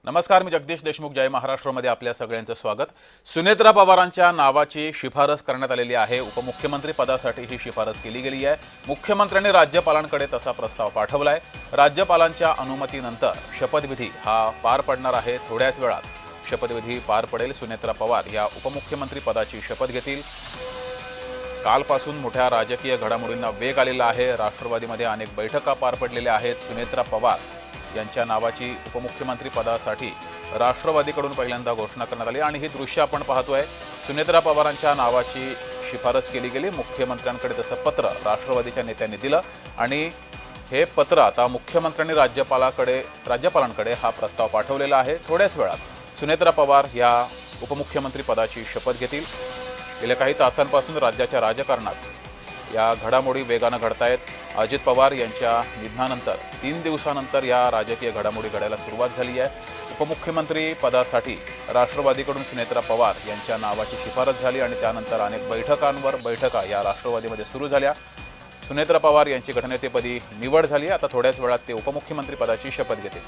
नमस्कार, मी जगदीश देशमुख. जय महाराष्ट्रमध्ये आपल्या सगळ्यांचं स्वागत. सुनेत्रा पवारांच्या नावाची शिफारस करण्यात आलेली आहे. उपमुख्यमंत्री पदासाठी ही शिफारस केली गेली आहे. मुख्यमंत्र्यांनी राज्यपालांकडे तसा प्रस्ताव पाठवलाय. राज्यपालांच्या अनुमतीनंतर शपथविधी हा पार पडणार आहे. थोड्याच वेळात शपथविधी पार पडेल. सुनेत्रा पवार या उपमुख्यमंत्री पदाची शपथ घेतील. कालपासून मोठ्या राजकीय घडामोडींना वेग आलेला आहे. राष्ट्रवादीमध्ये अनेक बैठका पार पडलेल्या आहेत. सुनेत्रा पवार यांच्या नावाची उपमुख्यमंत्री पदासाठी राष्ट्रवादीकडून पहिल्यांदा घोषणा करण्यात आली आणि ही दृश्य आपण पाहतोय. सुनेत्रा पवारांच्या नावाची शिफारस केली गेली. मुख्यमंत्र्यांकडे तसं पत्र राष्ट्रवादीच्या नेत्यांनी दिलं आणि हे पत्र आता मुख्यमंत्र्यांनी राज्यपालांकडे हा प्रस्ताव पाठवलेला आहे. थोड्याच वेळात सुनेत्रा पवार या उपमुख्यमंत्री पदाची शपथ घेतील. गेल्या काही तासांपासून राज्याच्या राजकारणात या घडामोडी वेगानं घडतायत. अजित पवार यांच्या निधनानंतर 3 दिवसानंतर या राजकीय घडामोडी घडायला सुरुवात झाली आहे. उपमुख्यमंत्री पदासाठी राष्ट्रवादीकडून सुनेत्रा पवार यांच्या नावाची शिफारस झाली आणि त्यानंतर अनेक बैठका या राष्ट्रवादीमध्ये सुरू झाल्या. सुनेत्रा पवार यांची गटनेतेपदी निवड झाली. आता थोड्याच वेळात ते उपमुख्यमंत्री पदाची शपथ घेतील.